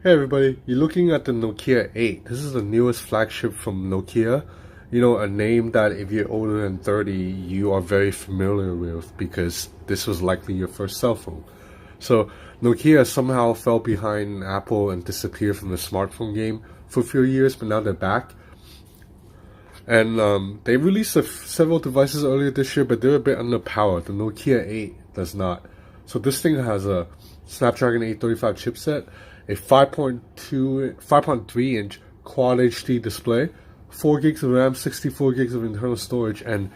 Hey everybody, you're looking at the Nokia 8. This is the newest flagship from Nokia. You know, a name that if you're older than 30, you are very familiar with because this was likely your first cell phone. So Nokia somehow fell behind Apple and disappeared from the smartphone game for a few years, but now they're back. And they released several devices earlier this year, but they're a bit underpowered. The Nokia 8 does not. So this thing has a Snapdragon 835 chipset, a 5.3 inch Quad HD display, 4 gigs of RAM, 64 gigs of internal storage, and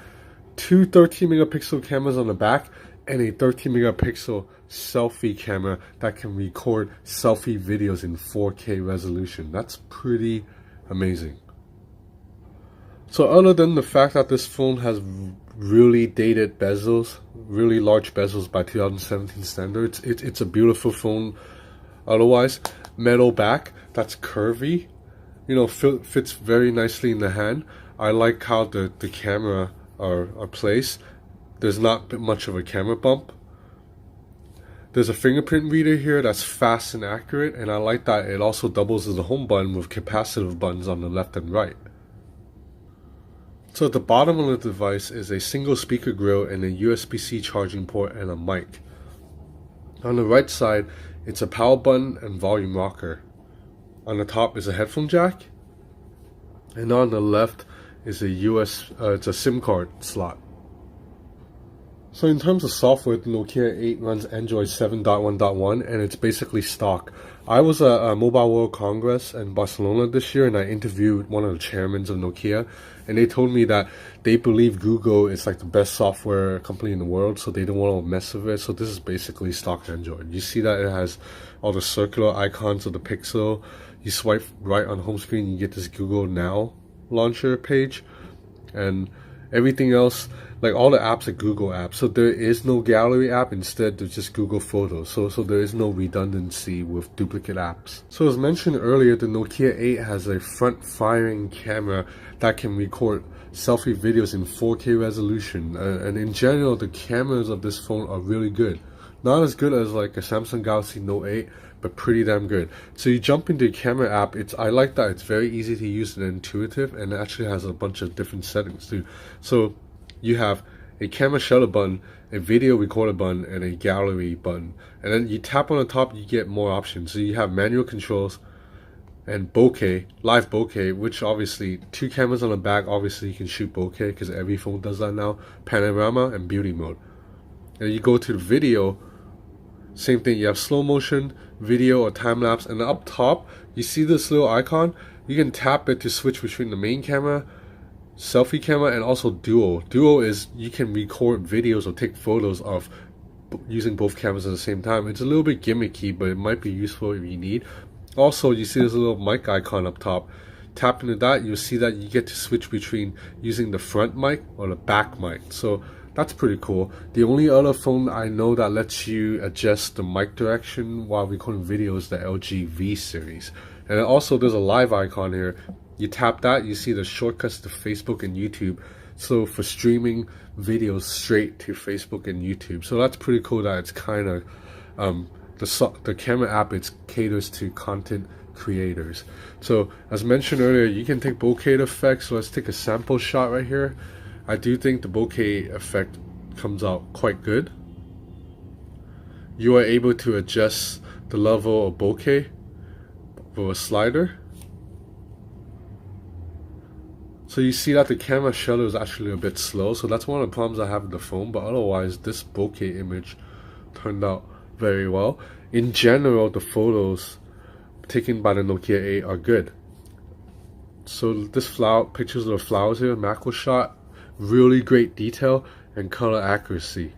two 13 megapixel cameras on the back, and a 13 megapixel selfie camera that can record selfie videos in 4K resolution. That's pretty amazing. So other than the fact that this phone has really dated bezels, really large bezels by 2017 standards, it's a beautiful phone. Otherwise, metal back that's curvy, you know, fits very nicely in the hand. I like how the camera are placed. There's not much of a camera bump. There's a fingerprint reader here that's fast and accurate, and I like that it also doubles as a home button with capacitive buttons on the left and right. So at the bottom of the device is a single speaker grill and a USB-C charging port and a mic. On the right side, it's a power button and volume rocker. On the top is a headphone jack, and on the left is it's a SIM card slot. So in terms of software, the Nokia 8 runs Android 7.1.1, and it's basically stock. I was at a Mobile World Congress in Barcelona this year, and I interviewed one of the chairmen of Nokia, and they told me that they believe Google is like the best software company in the world, so they don't want to mess with it. So this is basically stock Android. You see that it has all the circular icons of the Pixel. You swipe right on the home screen, you get this Google Now launcher page, and everything else, like all the apps are Google apps. So there is no gallery app, instead there's just Google Photos. So there is no redundancy with duplicate apps. So as mentioned earlier, the Nokia 8 has a front-firing camera that can record selfie videos in 4K resolution. And in general, the cameras of this phone are really good. Not as good as like a Samsung Galaxy Note 8, but pretty damn good. So you jump into the camera app. I like that it's very easy to use and intuitive, and it actually has a bunch of different settings too. So you have a camera shutter button, a video recorder button, and a gallery button. And then you tap on the top, you get more options. So you have manual controls and bokeh, live bokeh, which obviously two cameras on the back. Obviously you can shoot bokeh because every phone does that now. Panorama and beauty mode. And you go to the video. Same thing, you have slow motion, video, or time lapse, and up top you see this little icon. You can tap it to switch between the main camera, selfie camera, and also duo. Duo is you can record videos or take photos of using both cameras at the same time. It's a little bit gimmicky, but it might be useful if you need. Also, you see this little mic icon up top. Tap into that, you'll see that you get to switch between using the front mic or the back mic. So that's pretty cool. The only other phone I know that lets you adjust the mic direction while recording video is the LG V series. And also there's a live icon here. You tap that, you see the shortcuts to Facebook and YouTube. So for streaming videos straight to Facebook and YouTube. So that's pretty cool that it's kind of, the camera app, it caters to content creators. So as mentioned earlier, you can take bokeh effects. So let's take a sample shot right here. I do think the bokeh effect comes out quite good. You are able to adjust the level of bokeh with a slider. So you see that the camera shutter is actually a bit slow. So that's one of the problems I have with the phone. But otherwise, this bokeh image turned out very well. In general, the photos taken by the Nokia 8 are good. So this pictures of the flowers here, macro shot. Really great detail and color accuracy.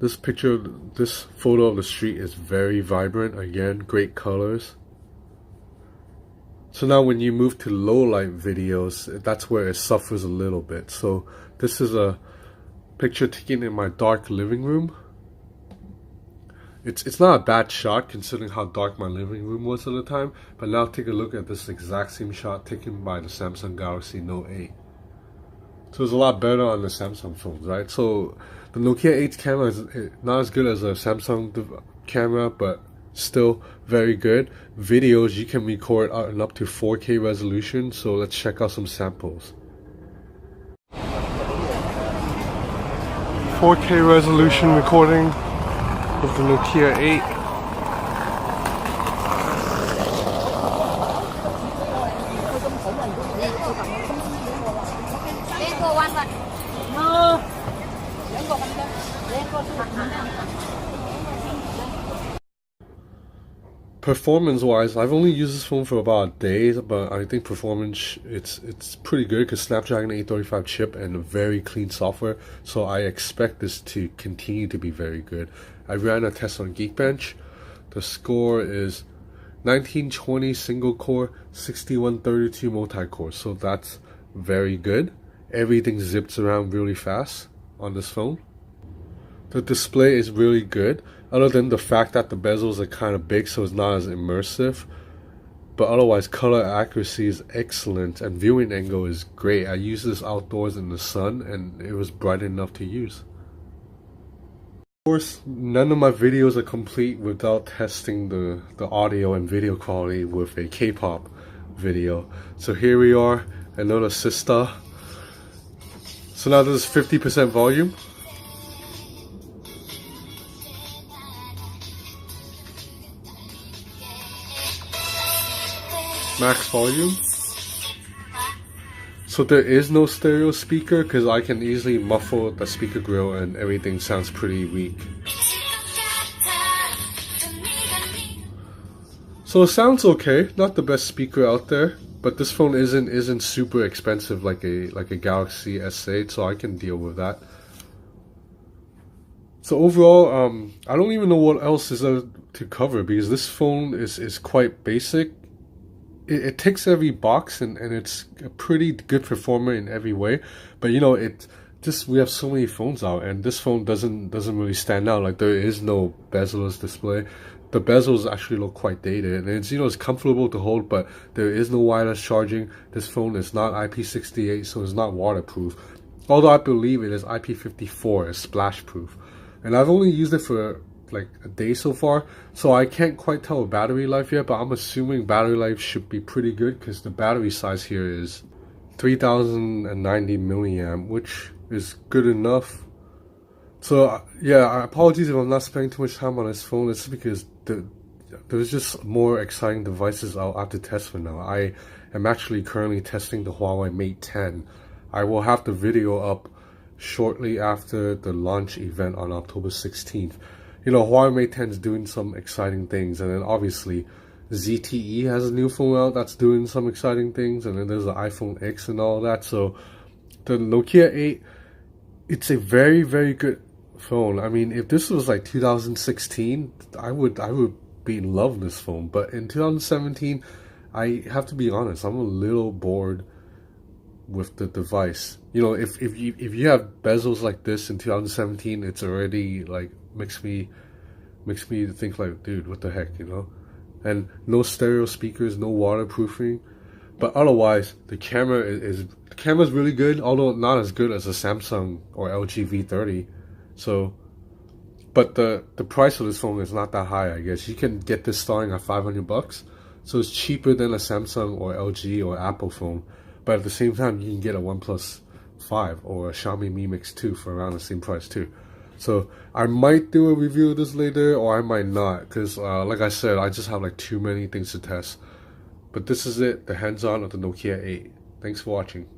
This photo of the street is very vibrant. Again, great colors. So now when you move to low light videos, that's where it suffers a little bit. So this is a picture taken in my dark living room. It's not a bad shot considering how dark my living room was at the time, but now take a look at this exact same shot taken by the Samsung Galaxy Note 8. So it's a lot better on the Samsung phones, right? So the Nokia 8 camera is not as good as a Samsung camera, but still very good. Videos you can record in up to 4K resolution. So let's check out some samples. 4K resolution recording of the Nokia 8. Performance wise, I've only used this phone for about a day, but I think performance it's pretty good because Snapdragon 835 chip and very clean software, so I expect this to continue to be very good. I ran a test on Geekbench. The score is 1920 single core, 6132 multi-core, so that's very good. Everything zips around really fast on this phone. The display is really good, other than the fact that the bezels are kind of big, so it's not as immersive. But otherwise, color accuracy is excellent and viewing angle is great. I used this outdoors in the sun and it was bright enough to use. Of course, none of my videos are complete without testing the audio and video quality with a K-pop video. So here we are, another sister. So now this is 50% volume. Max volume. So there is no stereo speaker because I can easily muffle the speaker grill and everything sounds pretty weak. So it sounds okay, not the best speaker out there, but this phone isn't super expensive like a Galaxy S8, so I can deal with that. So overall, I don't even know what else is there to cover because this phone is quite basic. It ticks every box and it's a pretty good performer in every way, but you know, we have so many phones out and this phone doesn't really stand out. Like there is no bezel-less display. The bezels actually look quite dated and it's comfortable to hold, but there is no wireless charging. This phone is not IP68, so it's not waterproof, although I believe it is IP54, is splash proof, and I've only used it for like a day so far, so I can't quite tell battery life yet, but I'm assuming battery life should be pretty good because the battery size here is 3090 milliamp, which is good enough. So yeah, apologies if I'm not spending too much time on this phone. It's because there's just more exciting devices I'll have to test for now. I am actually currently testing the Huawei Mate 10. I will have the video up shortly after the launch event on October 16th. You know, Huawei Mate 10 is doing some exciting things, and then obviously ZTE has a new phone out that's doing some exciting things, and then there's the iPhone X and all that. So the Nokia 8, it's a very, very good phone. I mean, if this was like 2016, I would be in love with this phone. But in 2017, I have to be honest, I'm a little bored with the device. You know, if you have bezels like this in 2017, it's already like makes me think like, dude, what the heck, you know? And no stereo speakers, no waterproofing, but otherwise the camera's really good, although not as good as a Samsung or LG V30. So, but the price of this phone is not that high. I guess you can get this starting at $500, so it's cheaper than a Samsung or LG or Apple phone. But at the same time, you can get a OnePlus 5 or a Xiaomi Mi Mix 2 for around the same price too. So I might do a review of this later, or I might not, because like I said, I just have like too many things to test. But this is it, the hands-on of the Nokia 8. Thanks for watching.